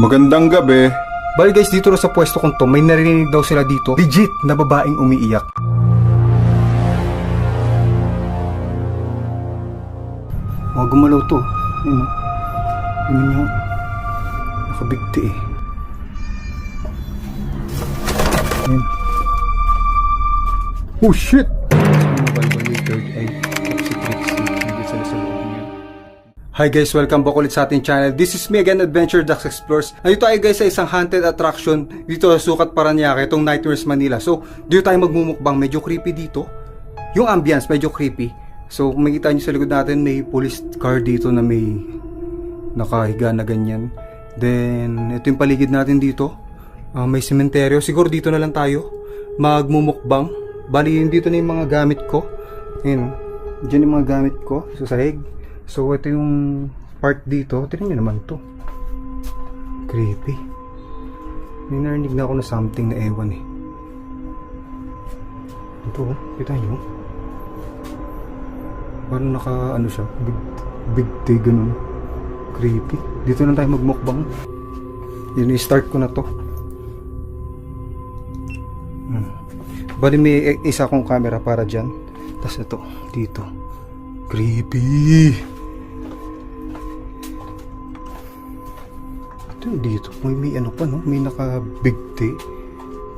Magandang gabi. Bali guys, dito na sa pwesto kong to, may narinig daw sila dito. Legit na babaeng umiiyak. Gumalaw to. Ayun o. Ayun yung nakabigti eh. Ayun. Oh shit! Hi guys, welcome back ulit sa ating channel. This is me again, Adventure Ducks Explores. Nandito tayo guys sa isang haunted attraction dito sa Sukat, Parañaque, itong Nightmares Manila. So, dito tayo magmumukbang. Medyo creepy dito. Yung ambience, medyo creepy. So, kung makikita nyo sa likod natin, may police car dito na may nakahiga na ganyan. Then, ito yung paligid natin dito. May sementeryo. Siguro dito na lang tayo magmumukbang. Bali, dito na yung mga gamit ko. Ayun, dyan yung mga gamit ko sa sahig. So, ito yung part dito. Tignan nyo naman to. Creepy. May narinig na ako na something na ewan eh. Ito, kita nyo. Parang naka, ano siya, big day, ganun. Creepy. Dito lang tayo magmukbang. Yun, i-start ko na to. Bali, may isa akong camera para dyan. Tapos ito, dito. Creepy. Dito may ano pa no, may naka big T.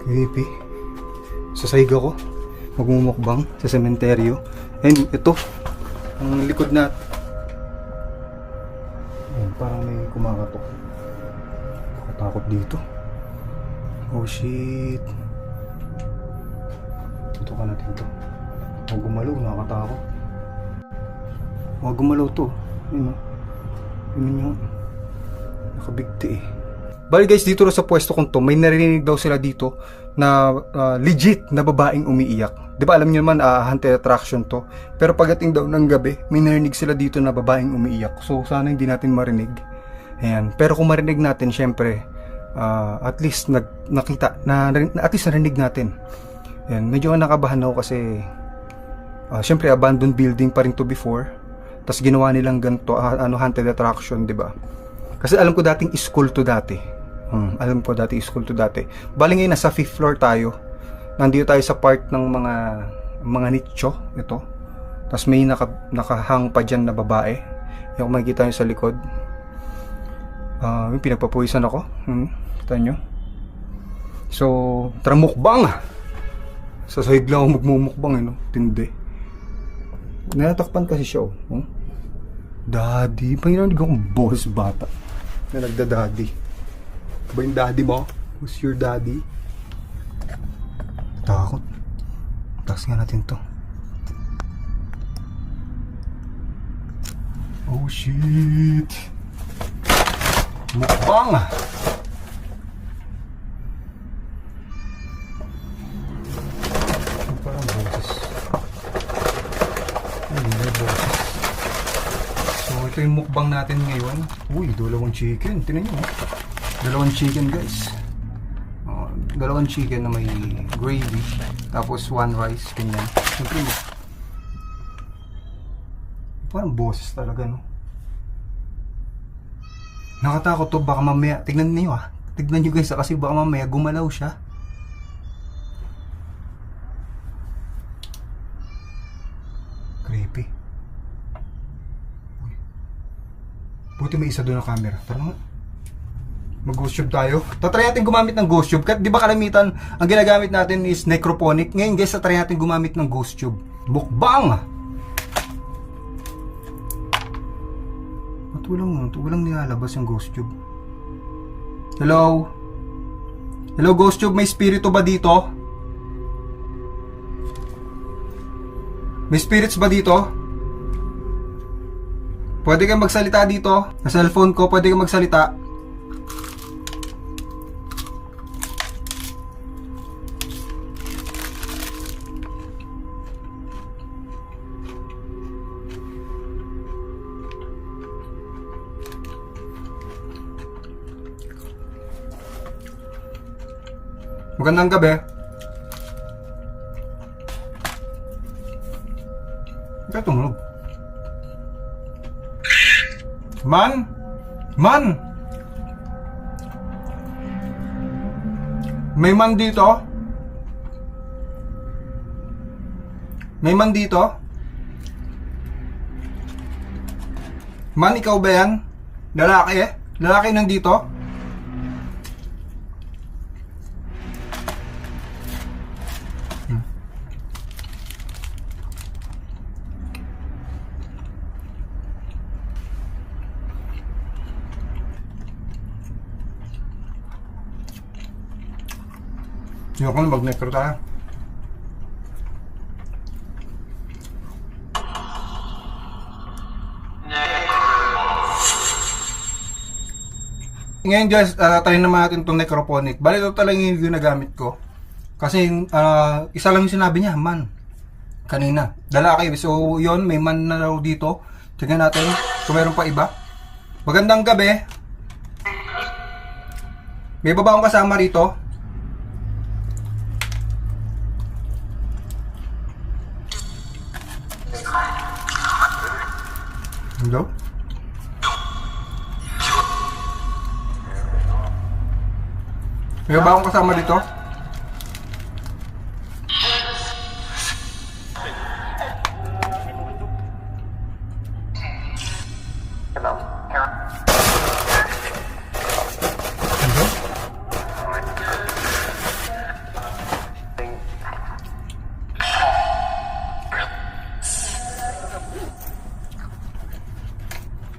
Creepy. Sa sahig ako magmumukbang sa sementeryo. And ito ang likod na. Ayan, parang may kumakatok. Nakatakot dito. Oh shit. Ito ka natin to. Huwag gumalaw, nakakatakot. Huwag gumalaw to. Yun o. Yun yung nakabigti eh. Bali guys, dito na sa pwesto kong to, may narinig daw sila dito na legit na babaeng umiiyak. Diba alam nyo naman, haunted attraction to. Pero pagdating daw ng gabi, may narinig sila dito na babaeng umiiyak. So sana hindi natin marinig. Ayan. Pero kung marinig natin, syempre, at least nakita, at least narinig natin. Ayan. Medyo nakabahan ako kasi syempre abandoned building pa rin to before. Tapos ginawa nilang ganito, haunted attraction, diba? Kasi alam ko dating school to dati. Alam ko dati school to dati. Bali ngayon nasa 5th floor tayo. Nandito tayo sa part ng mga nicho ito. Tapos may nakahang pa dyan na babae. Yung makikita nyo sa likod. Yung pinagpapuwisan ako. Kita nyo. So, tara mukbang. Sa sahig lang ako magmumukbang no? Tindi. Natakpan kasi siya Daddy, panginoon kong boss bata na nagda-daddy. Ba yung daddy mo? Who's your daddy? Takot. Taas nga natin to. Oh shit. Mukbang. Parang boses. Ay, may boses. So, ito yung mukbang natin ngayon. Uy, dalawang chicken. Tingnan nyo. Dalawang chicken, guys. Dalawang chicken na may gravy. Tapos, one rice. Ganyan. Siyempre, parang boses talaga, no? Nakatakot to. Baka mamaya, tignan nyo tignan nyo guys, kasi baka mamaya gumalaw siya. Creepy. Buti may isa doon na camera. Tara nga. Mag-ghost tube tayo. Tatry natin gumamit ng ghost tube. Di ba kalamitan, ang ginagamit natin is necrophonic. Ngayon guys, tatry natin gumamit ng ghost tube. Mukbang! Walang nilalabas yung ghost tube. Hello? Hello ghost tube, may spirito ba dito? May spirits ba dito? Pwede kang magsalita dito. Sa cellphone ko, pwede kang magsalita. Magandang gabi. Bakit tumunog? Man! Man! May man dito? May man dito? Man, ikaw ba yan? Lalaki eh? Lalaki nandito? Ayoko na, mag-necro tayo. Ngayon guys, try naman natin itong necroponic. Bali ito talaga yung ginagamit ko. Kasi isa lang yung sinabi niya, man. Kanina. Lalaki. So yun, may man na daw dito. Tignan natin kung meron pa iba. Magandang gabi. May babaong kasama rito. Hello? May ba akong kasama dito? Hello?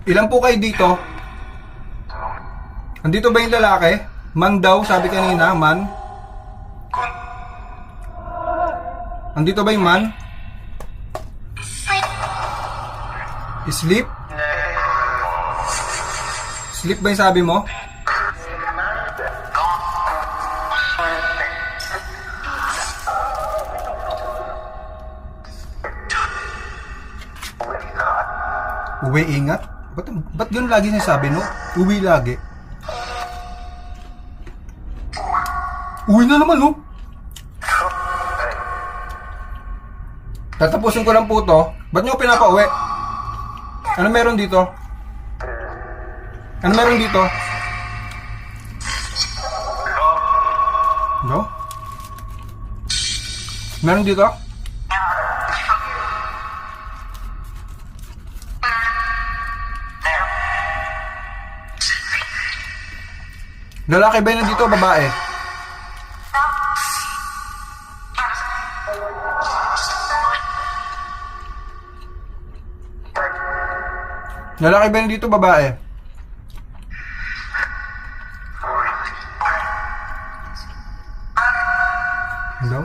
Ilan po kayo dito? Andito ba yung lalaki? Man daw, sabi kanina, man. Andito ba yung man? Sleep? Sleep ba yung sabi mo? Uwi, ingat? Ba't yun lagi sinasabi, no? Uwi lagi. Uwi na naman, no? Tatapusin ko lang po to. Ba't nyo pinapauwi? Ano meron dito? Ano meron dito? No? Meron dito? Lalaki ba yun nandito o babae? Lalaki ba yun dito o babae? Hello?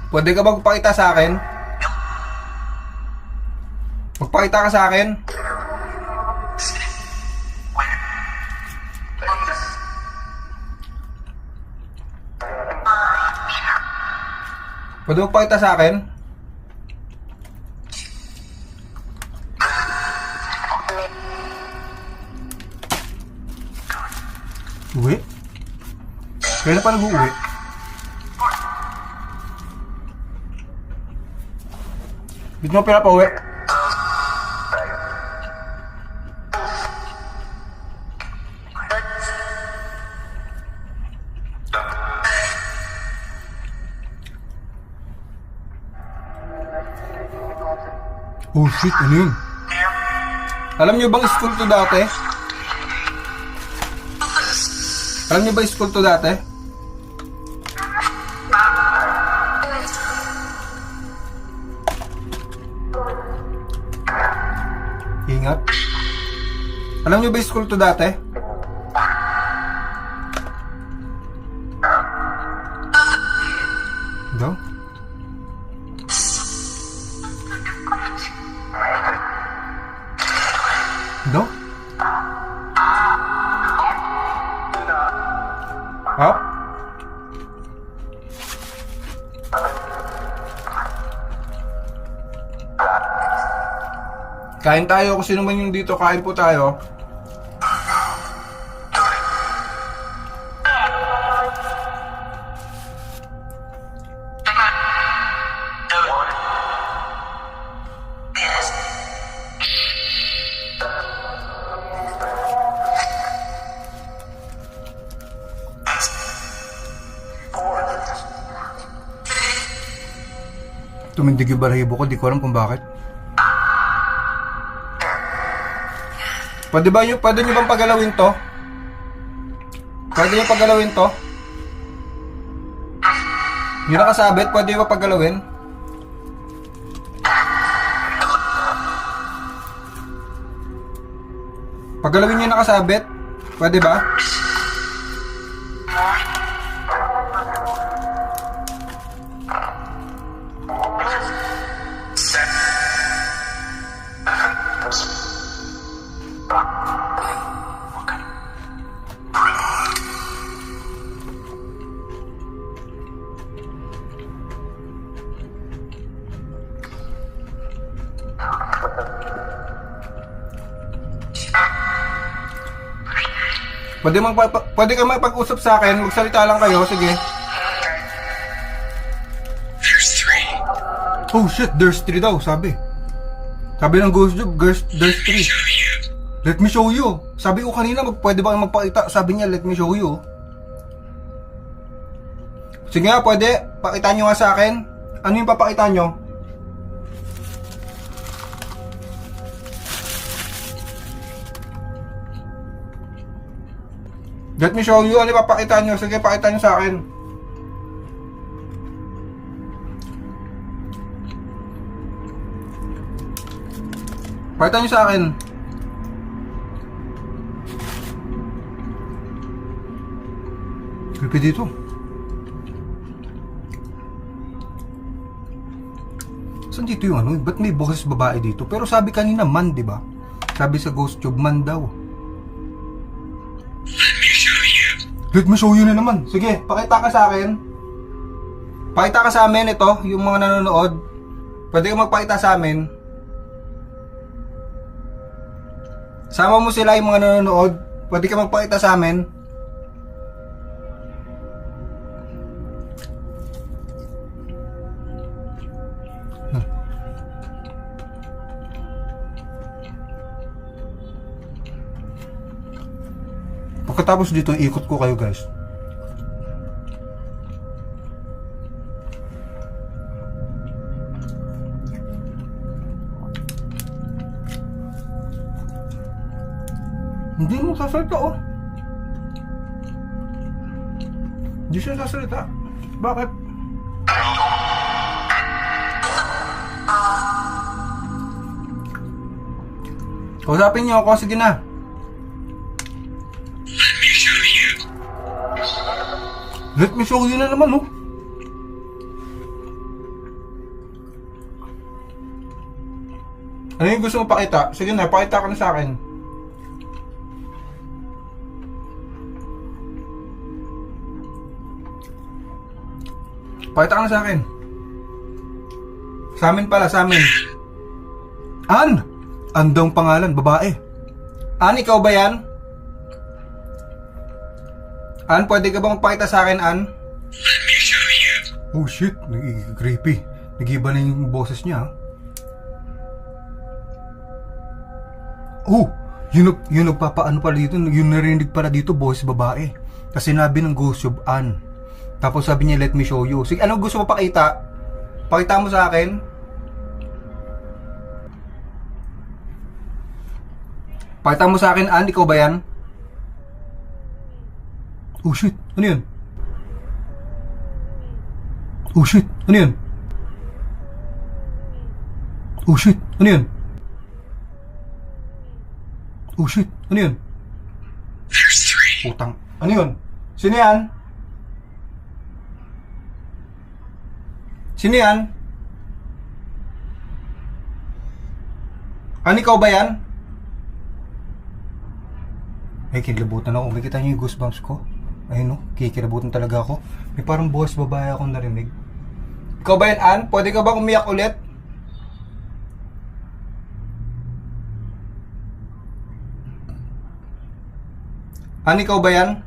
Pwede ka ba magpakita sa akin? Magpakita ka sa akin? Pwede magpakita sa akin? Uwi? Kailan pa nag-uwi? Dito mo pinapauwi? Oh shit, ano yun? Alam nyo bang school to dati? Alam nyo ba school to dati? Ingat. Alam nyo ba school to dati? Daw? Daw? Up? Kain tayo kung sino man yung dito, kain po tayo. Tumindig yung balahibo ko, di ko alam kung bakit. Pwede nyo bang pagalawin to? Pwede nyo pagalawin to? Yung nakasabit, pwede nyo ba pagalawin? Pagalawin nyo yung nakasabit? Pwede ba? Pwede ka magpag-usap sa akin, magsalita lang kayo, sige. There's 3. Oh shit, there's 3 daw, sabi. Sabi ng Ghost Job, there's 3. Let me show you. Sabi ko kanina, pwede ba magpakita? Sabi niya, let me show you. Sige nga, pwede. Pakita nyo nga sa akin. Ano yung papakita nyo? Let me show you. Ano yung papakita nyo? Sige, pakita nyo sa akin. Pakita nyo sa akin. Creepy dito. Saan dito yung ano? Ba't may boses babae dito? Pero sabi kanina man, di ba? Sabi sa Ghost Tube, man daw. Let me show you na naman. Sige, pakita ka sa akin. Pakita ka sa amin ito, yung mga nanonood. Pwede ka magpakita sa amin. Sama mo sila yung mga nanonood. Pwede ka magpakita sa amin. Pagkatapos dito, ikot ko kayo guys. Hindi mo sasalita oh. Hindi siya sasalita. Bakit? Kausapin niyo ako, sige na. Let me show you na naman, oh. Ano yung gusto mo pakita? Sige na, pakita ka na sa akin. Pakita ka na sa akin. Sa amin pala, sa amin. Ann! Ann daw ang pangalan, babae. Ann, ikaw ba yan? Ann, pwede ka ba magpakita sa akin, Ann? Oh shit, creepy. Nag-iba na yung boses niya. Oh, yun nagpapaano pala dito. Yung narinig pala dito, boses babae. Kasi sinabi ng Ghost of Ann. Tapos sabi niya, let me show you. Sige, ano gusto mo pakita? Pakita mo sa akin. Pakita mo sa akin, Ann, ikaw ba yan? Oh shit, ano yun? Oh shit, ano yun? Oh shit, ano yun? Oh shit, ano yun? There's 3. Putang, ano yun? Sino yan? Sino yan? Ano, ikaw ba yan? Ay, kinilabutan ako. Makikita niyo yung goosebumps ko? Ayun no, kikilabutan talaga ako. May parang boses babae akong narinig. Ikaw ba yan, Ann? Pwede ka ba umiyak ulit? Ann, ikaw ba yan?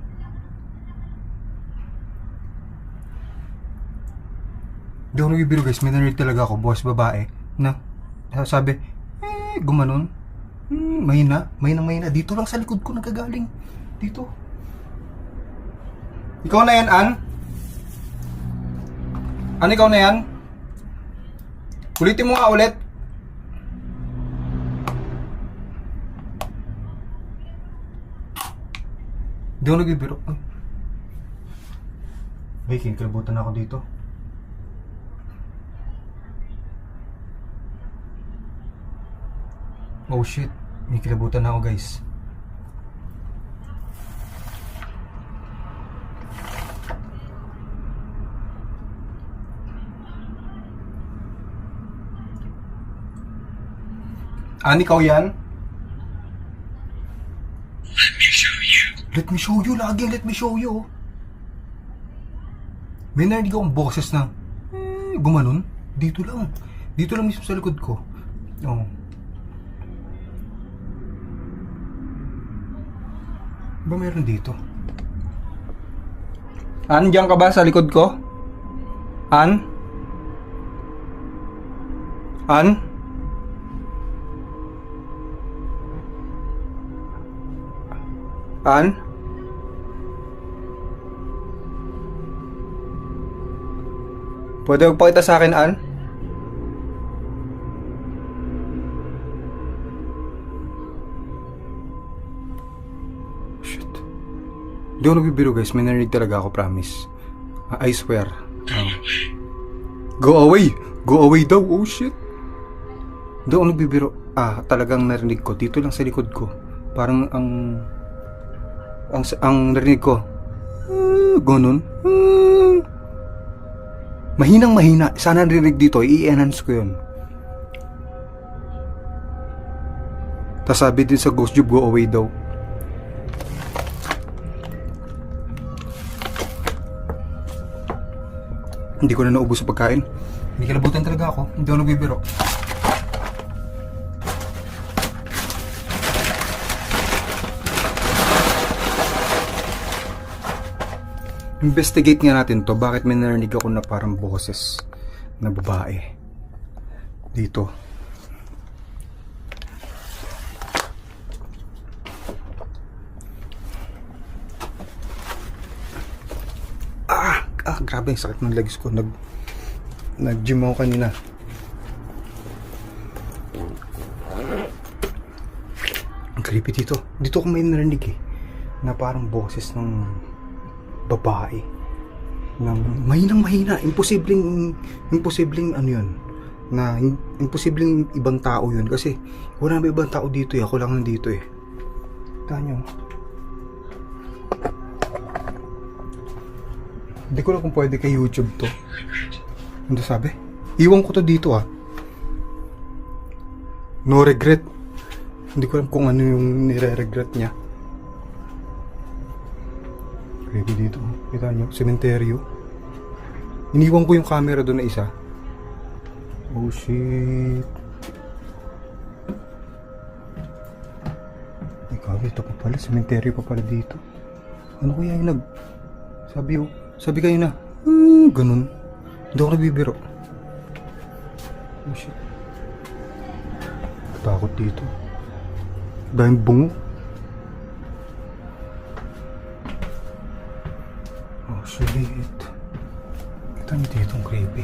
Hindi ako nagibiro guys, may narinig talaga ako, boses babae na sabi, gumanon. Mahina. Dito lang sa likod ko nagagaling. Dito. Ikaw na yan, Ann? Ann, ikaw na yan? Ulitin mo nga ulit. Di ako nagbibiro. May kinkilabutan ako dito. Oh shit. May kilabutan ako guys. Ikaw yan? Let me show you. Let me show you. Lagi let me show you. May narinig akong boses na gumanon. Dito lang. Dito lang mismo sa likod ko. Oo. Ba meron dito? Diyan ka ba sa likod ko? An? Pwede magpakita sa akin, An? Shit. Hindi ako nagbibiro guys, may narinig talaga ako, promise. I swear. Go away! Go away daw, oh shit. Hindi ako nagbibiro. Talagang narinig ko, dito lang sa likod ko. Parang ang narinig ko, ganun. Mahinang mahina. Sana narinig dito, i-enhance ko yun. Tas sabi din sa Ghost Tube, go away daw. Hindi ko na naubos sa pagkain. Hindi kilabutan talaga ako. Hindi ako nagbibiro. Investigate nga natin to. Bakit may narinig ako na parang boses na babae dito. Grabe yung sakit ng legs ko. Nag-gym ako kanina. Ang creepy dito. Dito ako may narinig na parang boses ng babae ng mahinang mahina, imposibleng ano yun, na imposibleng ibang tao yun kasi wala na ibang tao dito ako lang nandito kita nyo. Hindi ko lang kung pwede kay YouTube to. Ano sabi? Iwan ko to dito no regret. Hindi ko alam kung ano yung nire-regret niya. Creepy dito. Kita nyo, sementeryo. Iniwan ko yung camera doon na isa. Oh shit. Ikaw, ito pa pala. Sementeryo pa pala dito. Ano kaya yung sabi kayo na, ganun. Hindi ako nabibiro. Oh shit. Takot dito. Dahil bungo. Oh shit. Kita niyo dito ang creepy.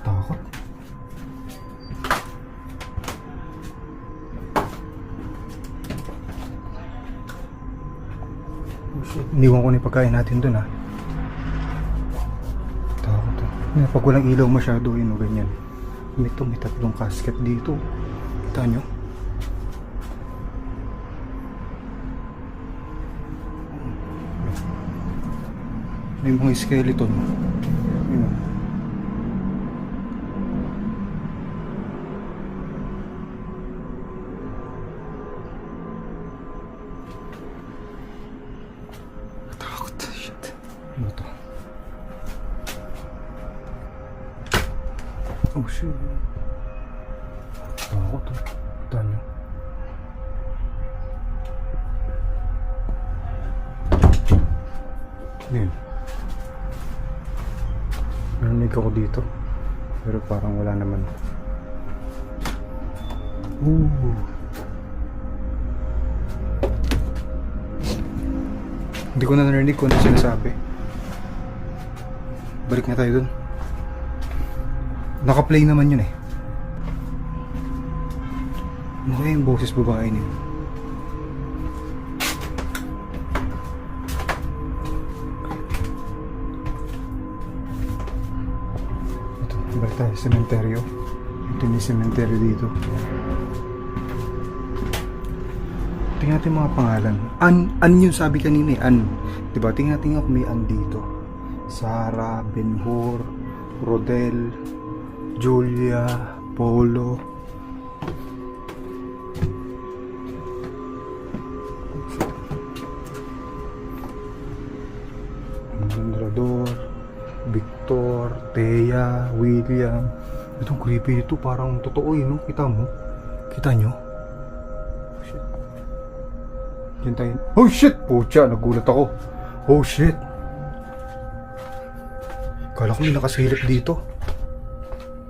Takot. Oh shit. Iniwan ko na yung pagkain natin dun Takot pag walang ilaw masyado yun o ganyan. May tatlong casket dito. Kita nyo? May mga skeleton. Yun. Takot. Shit. Ano to? Oh shit. Takot to. Kita nyo? Yun. Narinig ako dito. Pero parang wala naman. Hindi ko na narinig kung ano sinasabi. Balik na tayo dun. Naka-play naman yun eh. Ano kaya yung boses babae niyo? Ito, balik tayo sa sementeryo. Ito yung sementeryo dito. Tingnan natin yung mga pangalan. An yung sabi kanina eh. An. Diba? Tingnan natin kung may An dito. Sarah, Benhur, Rodel, Julia, Polo. Labrador, Victor, Thea, William. Itong creepy ito. Parang totoo eh, no? Kita mo? Kita nyo? Shit. Diyan tayo. Oh shit! Pucha, nagulat ako. Oh shit! Kala ko may nakasilip dito.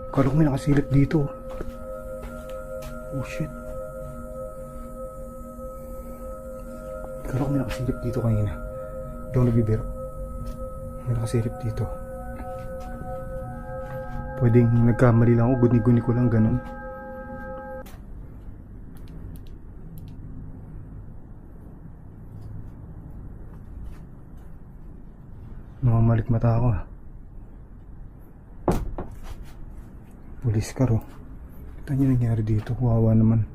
Kala ko may nakasilip dito. Oh shit. Kala ko may nakasilip dito kanina. Hindi ako nagbibiro. May nakasilip dito. Pwedeng nagkamali lang ako. Guni-guni ko lang ganun. Namamalik mata ako ah. Pulis car oh. Kita niyo nangyari dito. Wawa naman.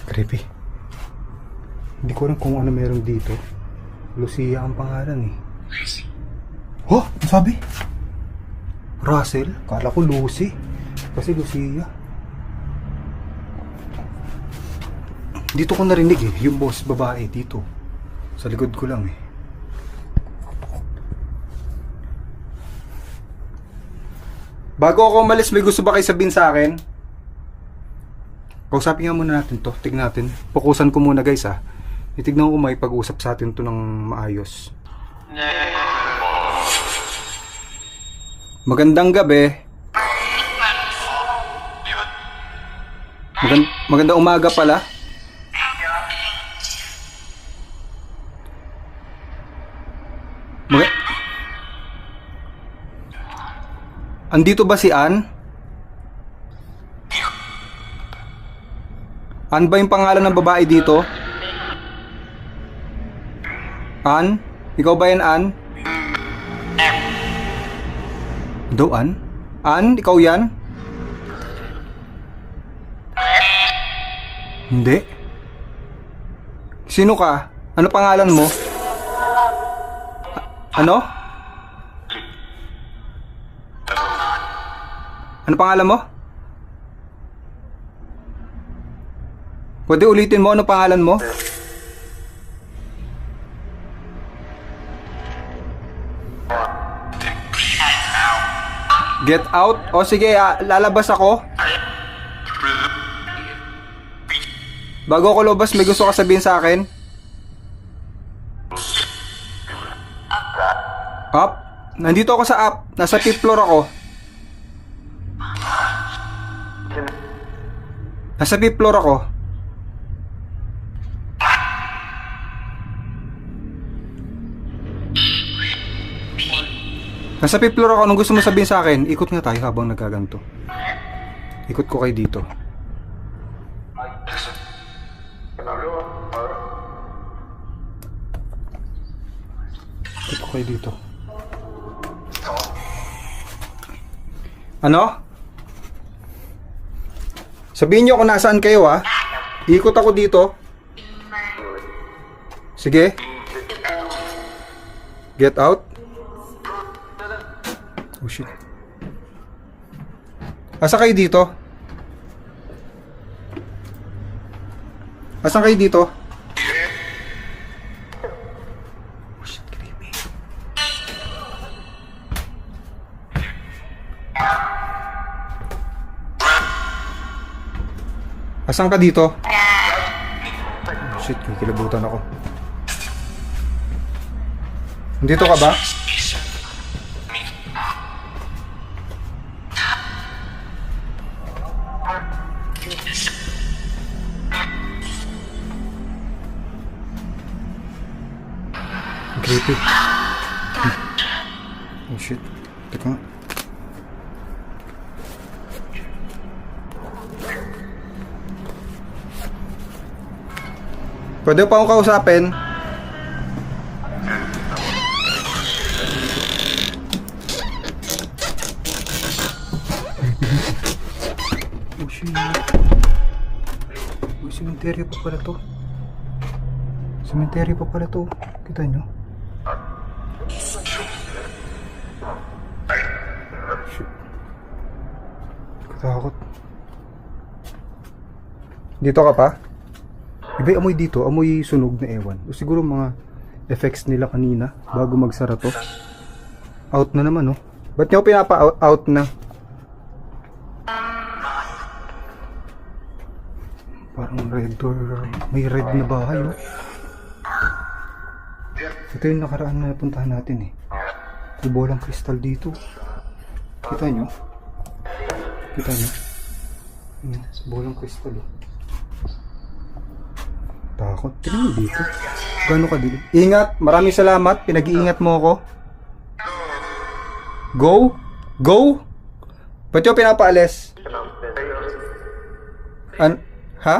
Creepy. Hindi ko alam kung ano meron dito. Lucia ang pangalan eh. Oh! Ano sabi? Russell? Kala ko Lucy. Kasi Lucia. Dito ko narinig eh. Yung boss babae dito. Sa likod ko lang eh. Bago ako umalis, may gusto ba kayo sabihin sa akin? Kausapin nga muna natin to. Tignan natin. Fokusan ko muna guys ah. Itignan ko may pag-usap sa atin to ng maayos. Magandang gabi. Magandang umaga pala. Andito ba si Ann? Ann ba yung pangalan ng babae dito? Ann? Ikaw ba yan, Ann? Do, Ann? Ann? Ikaw yan? Hindi. Sino ka? Ano pangalan mo? Ano? Ano pangalan mo? Pwede ulitin mo ano pangalan mo? Get out? O sige, lalabas ako. Bago ako lumabas, may gusto ka sabihin sa akin? Up? Nandito ako sa up. Nasa 5th floor ako. Nasa 5th floor ako. Nasa 5th floor ako. Anong gusto mo sabihin sa akin? Ikot nga tayo habang nagkaganto. Ikot ko kayo dito. Ikot ko kayo dito. Ano? Sabihin nyo kung nasaan kayo ha. Ikot ako dito. Sige. Get out. Oh shit. Asa kayo dito? Asan kayo dito? Oh shit, creepy. Asan ka dito? Oh shit, kikilabutan ako. Dito ka ba? Creepy. Oh shit. Teka nga. Pwede pa akong kausapin? Oh shit. Oh, sementeryo pa pala to. Sementeryo pa pala to. Kita nyo? Shit. Katakot. Dito ka pa? Iba yung amoy dito, amoy sunog na ewan. O siguro mga effects nila kanina bago magsara to. Out na naman, oh. Ba't nyo pinapa-out na? Parang red door. May red na bahay, oh. Ito yung nakaraan na napuntahan natin, eh. May bolang kristal dito. Kita nyo? Kita nyo? Bolang kristal, oh. Takot. Tingnan mo dito. Gano'n ka dito? Ingat. Maraming salamat. Pinag-iingat mo ako. Go? Go? Ba't yung pinapaalis? Ha?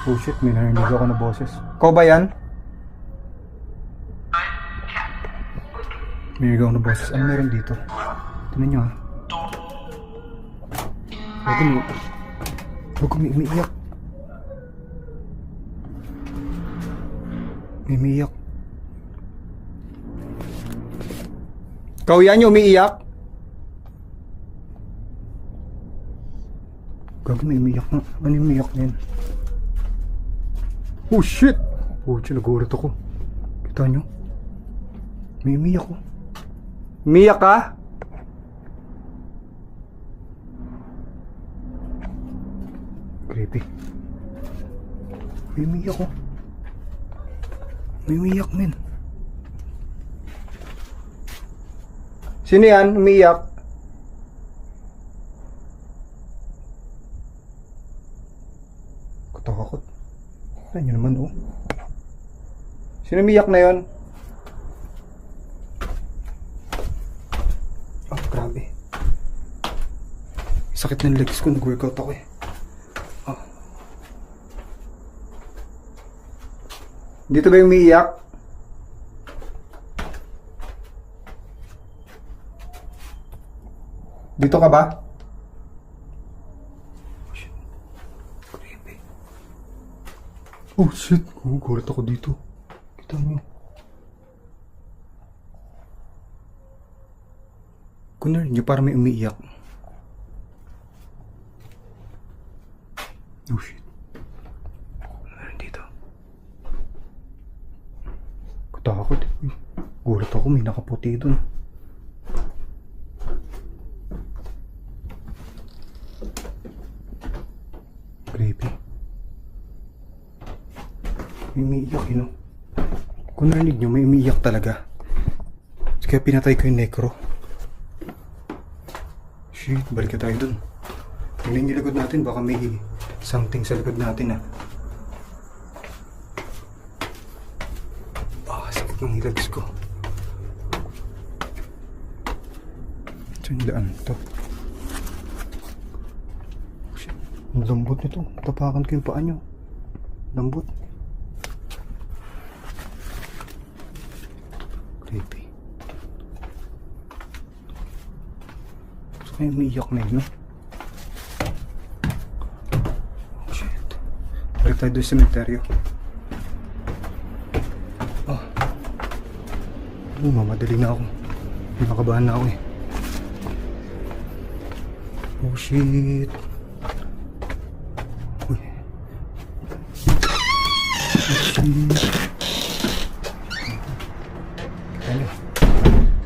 Oh shit, may narinig ako na boses. Ko ba yan? May narinig ako na boses. Ano meron dito? Tingnan nyo, ha? Huwag mo umiiyak. Umiiyak. Ikaw yan yung umiiyak? Gago, may umiiyak na. Ano yung umiiyak na yan? Oh shit! Oh shit, nagulat ako. Kita nyo? May umiiyak ko. Umiiyak ka? Creepy. May umiiyak ko. May umiiyak, men. Sino yan? Umiiyak? Katakot. Ano nyo naman, oh. Sino umiiyak na yon? Oh, grabe. Sakit ng legs ko. Nag-workout ako, eh. Dito ba yung umiiyak? Dito ka ba? Oh shit. Creepy. Oh shit. Gulat ako dito. Kita nyo. Kunwari nyo parang may umiiyak. Oh shit. Takot. Gulat ako, may nakaputi dun. Creepy. May umiiyak, yun. Kung narinig nyo, may umiiyak talaga. Kaya pinatay ko yung necro. Shit, balik ka tayo dun. Tingnan yung likod natin, baka may something sa likod natin, ah. Ang legs ko. Ito yung daan ito. Ang lambot nito. Tapakan ko yung paa nyo. Lambot. Creepy. Gusto kayo umiiyak na yun, no? Oh shit. Balik tayo doon sa cemeteryo. Mamadali na ako. Nakabahan na ako, eh. Oh shit. Uy. Oh shit. Ano?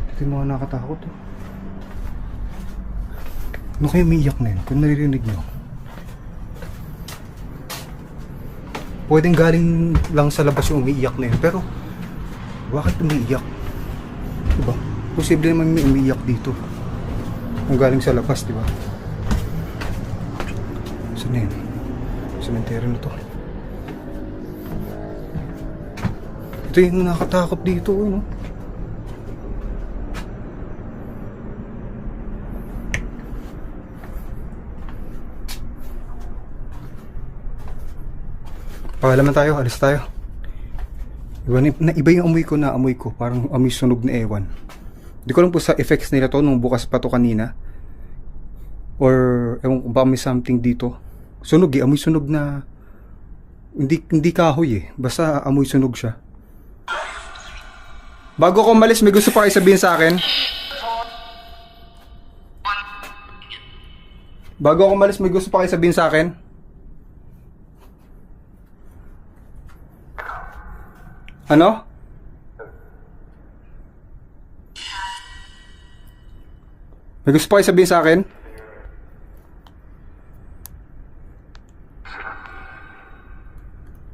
Ito yung mga nakatakot, oh. Ano kayo umiiyak na yun? Kung naririnig nyo. Pwedeng galing lang sa labas yung umiiyak na yun. Pero bakit umiiyak? Diba? Posible naman may umiiyak dito. Kung galing sa labas, diba? Saan na yun? cemetery na to. Ito yung nakakatakot dito, no? Pagalaman tayo, alis tayo. Iba yung amoy ko na amoy ko. Parang amoy sunog na ewan. Hindi ko lang po sa effects nila to nung bukas pa to kanina. Or ewan kung ba may something dito. Sunog amoy sunog na hindi kahoy basta amoy sunog siya. Bago ko umalis, may gusto pa kayo sabihin sa akin? Bago ako umalis, may gusto pa kayo sabihin sa akin? Ano? May gusto pa kayo sabihin sa akin?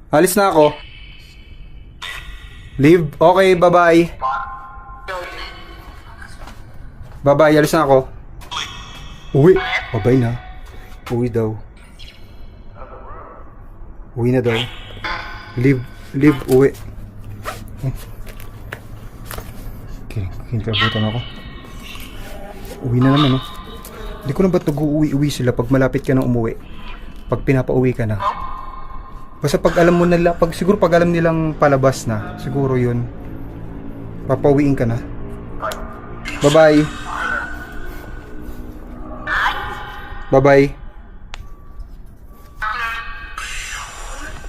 Alis na ako. Leave? Okay, bye-bye. Bye-bye, alis na ako. Uwi. Bye-bye na. Uwi daw. Uwi na daw. Leave, uwi. Kinikabutan ako. Uwi na naman, Hindi ko na ba't nag-uwi sila pag malapit ka na umuwi. Pag pinapauwi ka na. Basta pag alam mo nila, siguro pag alam nilang palabas na, siguro yun. Papauwiin ka na. Bye-bye. Bye-bye.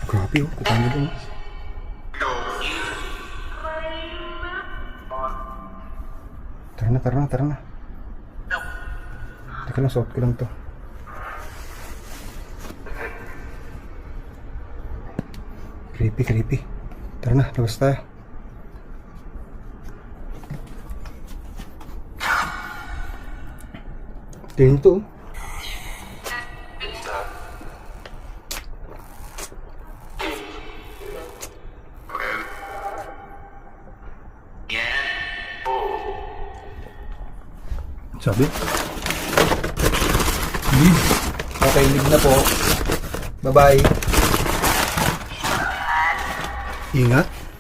Grabe, kukano lang. Tara na. Teka lang, suot ko lang to. Creepy. Tara na, labas tayo. Tingin to. Sabi? Leave. Okay, leave na po. Bye-bye.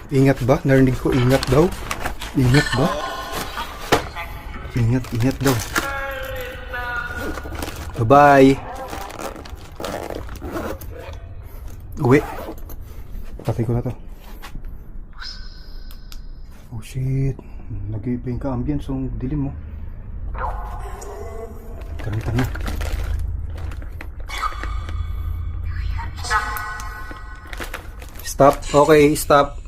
Ingat ba? Narinig ko ingat daw. Ingat ba? Ingat daw. Bye-bye. Uwi. Patay ko na to. Oh shit. Nag-iiba yung ka-ambience. So, dilim mo. Tara na. Stop. Okay, stop.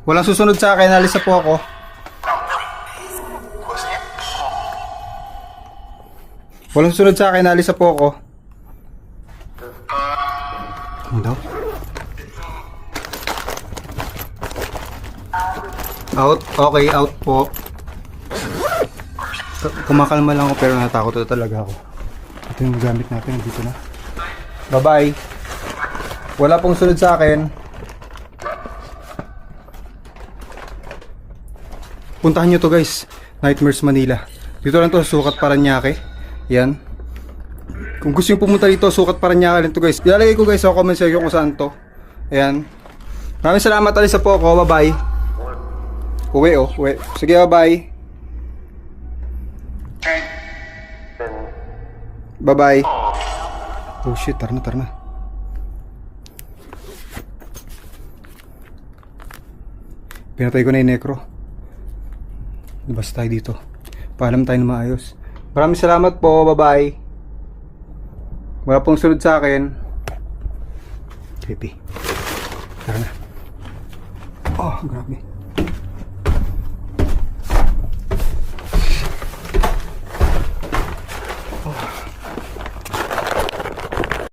Walang susunod sa akin. Alis na po ako. Walang susunod sa akin. Alis na po ako. Ano daw? Out. Okay, out po. Kumakalma lang ako pero natakot talaga ako. Ito yung gamit natin. Dito na. Bye-bye. Wala pong sunod sa akin. Puntahan nyo to guys. Nightmares Manila. Dito lang to, Sukat Paranaque. Yan. Kung gusto nyo pumunta dito, Sukat Paranaque lang to guys. Ilalagay ko guys sa comment section kung saan to. Ayan. Maraming salamat. Alis na po ako. Bye-bye. Uwi. Sige, bye-bye. Bye-bye. Oh shit, tara na. Pinatay ko na yung necro. Labas tayo dito. Paalam tayo na maayos. Maraming salamat po. Bye-bye. Wala pong sunod sa akin. Creepy. Tara na. Oh, grabe.